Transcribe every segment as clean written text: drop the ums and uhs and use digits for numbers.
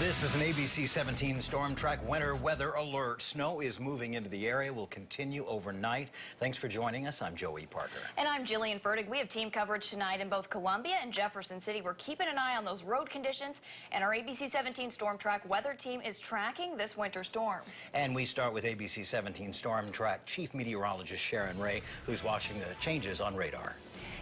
This is an ABC 17 Storm Track winter weather alert. Snow is moving into the area, will continue overnight. Thanks for joining us. I'm Joey Parker. And I'm Jillian Fertig. We have team coverage tonight in both Columbia and Jefferson City. We're keeping an eye on those road conditions, and our ABC 17 Storm Track weather team is tracking this winter storm. And we start with ABC 17 Storm Track Chief Meteorologist Sharon Ray, who's watching the changes on radar.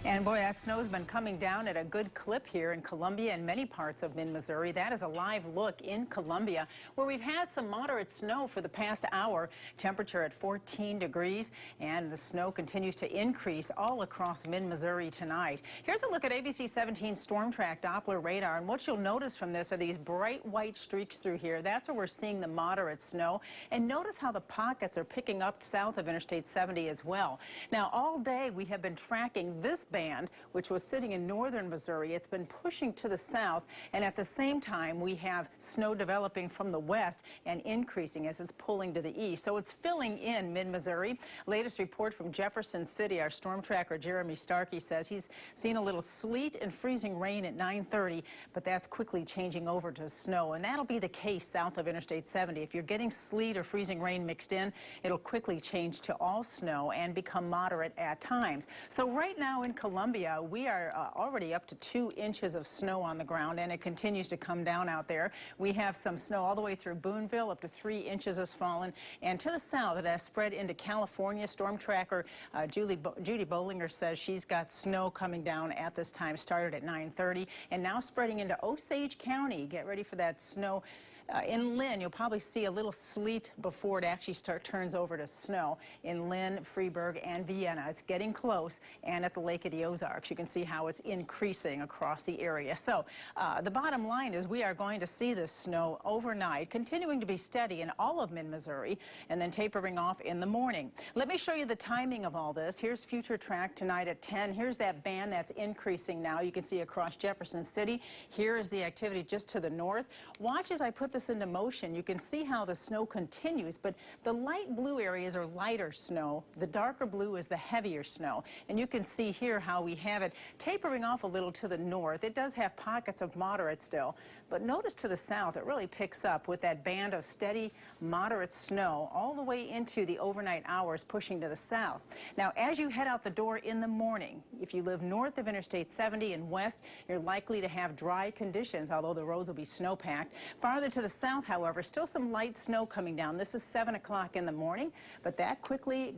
And boy, that snow has been coming down at a good clip here in Columbia and many parts of mid-Missouri. That is a live look in Columbia, where we've had some moderate snow for the past hour. Temperature at 14 degrees, and the snow continues to increase all across mid-Missouri tonight. Here's a look at ABC 17 Storm Track Doppler radar, and what you'll notice from this are these bright white streaks through here. That's where we're seeing the moderate snow. And notice how the pockets are picking up south of Interstate 70 as well. Now, all day we have been tracking this band, which was sitting in northern Missouri. It's been pushing to the south, and at the same time we have snow developing from the west and increasing as it's pulling to the east. So it's filling in mid-Missouri. Latest report from Jefferson City, our storm tracker Jeremy Starkey says he's seen a little sleet and freezing rain at 9:30, but that's quickly changing over to snow, and that'll be the case south of Interstate 70. If you're getting sleet or freezing rain mixed in, it'll quickly change to all snow and become moderate at times. So right now in Columbia, we are already up to 2 inches of snow on the ground, and it continues to come down out there. We have some snow all the way through Boonville. Up to 3 inches has fallen, and to the south it has spread into California. Storm tracker Judy Bollinger says she's got snow coming down at this time, started at 9:30 and now spreading into Osage County. Get ready for that snow. In Lynn, you'll probably see a little sleet before it actually turns over to snow. In Lynn, Freeburg, and Vienna, it's getting close, and at the Lake of the Ozarks, you can see how it's increasing across the area. So the bottom line is we are going to see this snow overnight, continuing to be steady in all of mid-Missouri, and then tapering off in the morning. Let me show you the timing of all this. Here's Future Track tonight at 10. Here's that band that's increasing now. You can see across Jefferson City. Here is the activity just to the north. Watch as I put this into motion. You can see how the snow continues, but the light blue areas are lighter snow. The darker blue is the heavier snow, and you can see here how we have it tapering off a little to the north. It does have pockets of moderate still, but notice to the south it really picks up with that band of steady moderate snow all the way into the overnight hours, pushing to the south. Now, as you head out the door in the morning, if you live north of Interstate 70 and west, you're likely to have dry conditions, although the roads will be snow-packed. Farther to the south, however, still some light snow coming down. This is 7 o'clock in the morning, but that quickly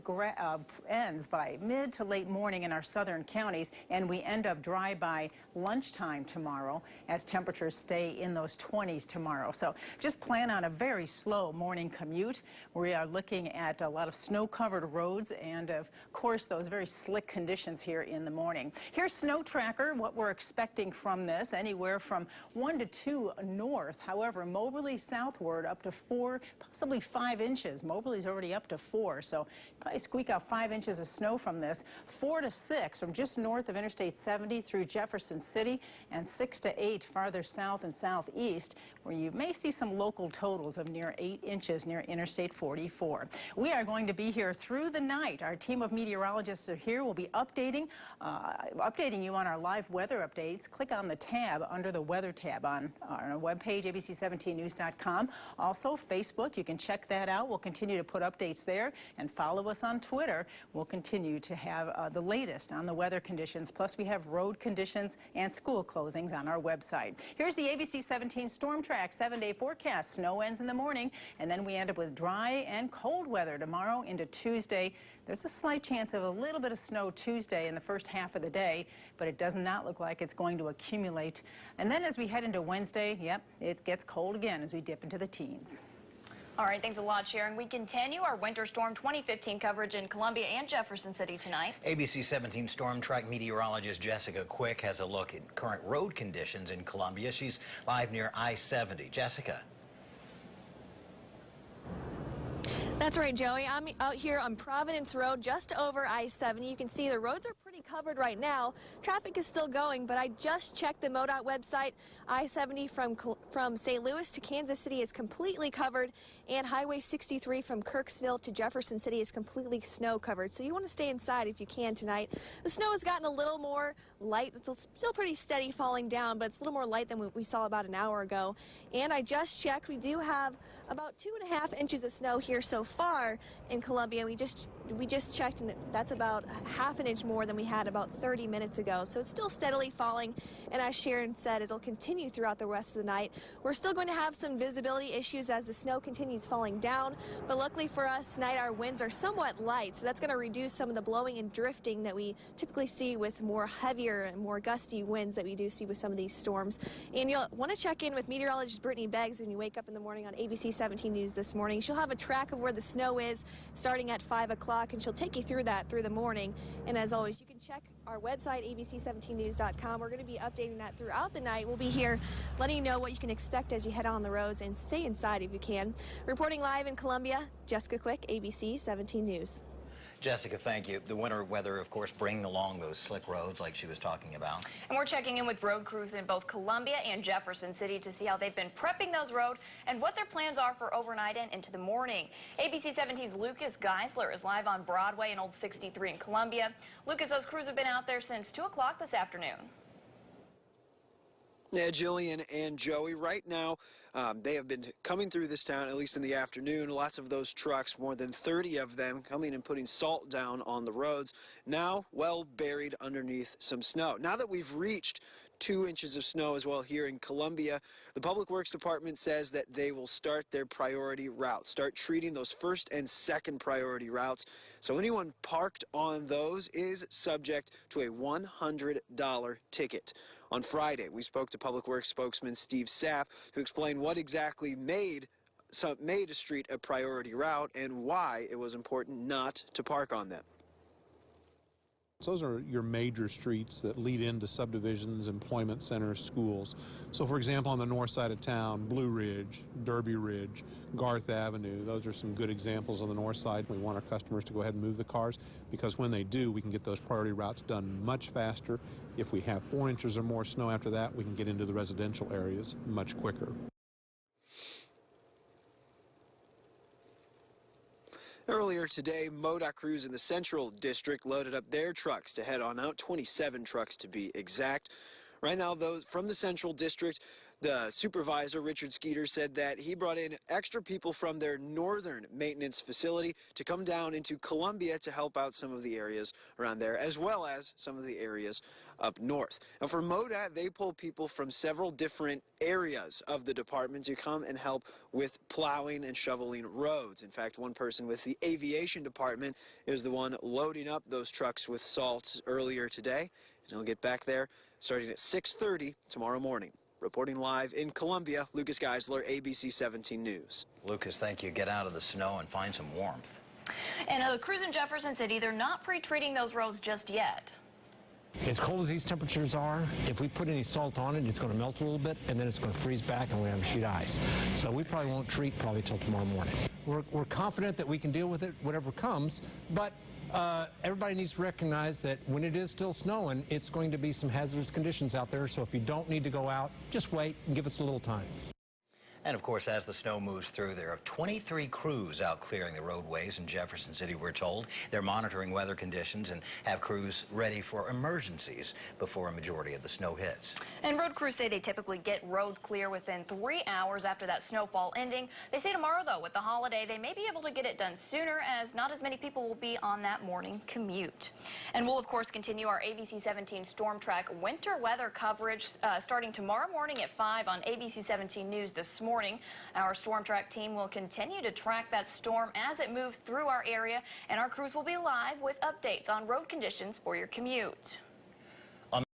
ends by mid to late morning in our southern counties, and we end up dry by lunchtime tomorrow as temperatures stay in those 20s tomorrow. So just plan on a very slow morning commute. We are looking at a lot of snow-covered roads and, of course, those very slick conditions here in the morning. Here's Snow Tracker, what we're expecting from this, anywhere from 1 to 2 north. However, Moberly southward up to 4, possibly 5 inches. Moberly's already up to 4, so probably squeak out 5 inches of snow from this. 4 to 6 from just north of Interstate 70 through Jefferson City, and 6 to 8 farther south and southeast, where you may see some local totals of near 8 inches near Interstate 44. We are going to be here through the night. Our team of meteorologists are here. We'll be updating you on our live weather updates. Click on the tab under the weather tab on our webpage, abc17news.com. Also, Facebook, you can check that out. We'll continue to put updates there, and follow us on Twitter. We'll continue to have the latest on the weather conditions. Plus, we have road conditions and school closings on our website. Here's the ABC 17 Storm Track 7-day forecast. Snow ends in the morning, and then we end up with dry and cold weather tomorrow into Tuesday. There's a slight chance of a little bit of snow Tuesday in the first half of the day, but it does not look like it's going to accumulate. And then as we head into Wednesday, yep, it gets cold again as we dip into the teens. All right, thanks a lot, Sharon. We continue our Winter Storm 2015 coverage in Columbia and Jefferson City tonight. ABC 17 Storm Track meteorologist Jessica Quick has a look at current road conditions in Columbia. She's live near I-70. Jessica. That's right, Joey. I'm out here on Providence Road, just over I-70. You can see the roads are pretty covered right now. Traffic is still going, but I just checked the MoDOT website. I-70 from St. Louis to Kansas City is completely covered, and Highway 63 from Kirksville to Jefferson City is completely snow covered. So you want to stay inside if you can tonight. The snow has gotten a little more light. It's still pretty steady falling down, but it's a little more light than what we saw about an hour ago. And I just checked. We do have about 2.5 inches of snow here so far in Columbia. We just checked, and that's about half an inch more than we had about 30 minutes ago. So it's still steadily falling, and as Sharon said, it'll continue throughout the rest of the night. We're still going to have some visibility issues as the snow continues falling down, but luckily for us tonight, our winds are somewhat light, so that's going to reduce some of the blowing and drifting that we typically see with more heavier and more gusty winds that we do see with some of these storms. And you'll want to check in with meteorologist Brittany Beggs when you wake up in the morning on ABC 17 News this morning. She'll have a track of where the snow is starting at 5 o'clock, and she'll take you through that through the morning. And as always, you can check our website, abc17news.com. We're going to be updating that throughout the night. We'll be here letting you know what you can expect as you head on the roads, and stay inside if you can. Reporting live in Columbia, Jessica Quick, ABC 17 News. Jessica, thank you. The winter weather, of course, bringing along those slick roads like she was talking about. And we're checking in with road crews in both Columbia and Jefferson City to see how they've been prepping those roads and what their plans are for overnight and into the morning. ABC 17's Lucas Geisler is live on Broadway and Old 63 in Columbia. Lucas, those crews have been out there since 2 o'clock this afternoon. Yeah, Jillian and Joey, right now they have been coming through this town, at least in the afternoon. Lots of those trucks, more than 30 of them, coming and putting salt down on the roads. Now, well buried underneath some snow. Now that we've reached 2 inches of snow as well here in Columbia, the Public Works Department says that they will start their priority routes, start treating those first and second priority routes. So anyone parked on those is subject to a $100 ticket. On Friday, we spoke to Public Works spokesman Steve Sapp, who explained what exactly made a street a priority route and why it was important not to park on them. Those are your major streets that lead into subdivisions, employment centers, schools. So, for example, on the north side of town, Blue Ridge, Derby Ridge, Garth Avenue, those are some good examples on the north side. We want our customers to go ahead and move the cars, because when they do, we can get those priority routes done much faster. If we have 4 inches or more snow after that, we can get into the residential areas much quicker. Earlier today, MoDOT crews in the Central District loaded up their trucks to head on out, 27 trucks to be exact. Right now, though, from the Central District, the supervisor, Richard Skeeter, said that he brought in extra people from their northern maintenance facility to come down into Columbia to help out some of the areas around there, as well as some of the areas up north. And for MoDOT, they pull people from several different areas of the department to come and help with plowing and shoveling roads. In fact, one person with the aviation department is the one loading up those trucks with salt earlier today. And he'll get back there starting at 6:30 tomorrow morning. Reporting live in Columbia, Lucas Geisler, ABC 17 News. Lucas, thank you. Get out of the snow and find some warmth. And the crews in Jefferson City, they're not pre-treating those roads just yet. As cold as these temperatures are, if we put any salt on it, it's going to melt a little bit, and then it's going to freeze back, and we have sheet ice. So we probably won't treat till tomorrow morning. We're confident that we can deal with it, whatever comes, but everybody needs to recognize that when it is still snowing, it's going to be some hazardous conditions out there. So if you don't need to go out, just wait and give us a little time. And, of course, as the snow moves through, there are 23 crews out clearing the roadways in Jefferson City, we're told. They're monitoring weather conditions and have crews ready for emergencies before a majority of the snow hits. And road crews say they typically get roads clear within 3 hours after that snowfall ending. They say tomorrow, though, with the holiday, they may be able to get it done sooner, as not as many people will be on that morning commute. And we'll, of course, continue our ABC 17 Storm Track winter weather coverage starting tomorrow morning at 5 on ABC 17 News this morning. Our Storm Track team will continue to track that storm as it moves through our area, and our crews will be live with updates on road conditions for your commute.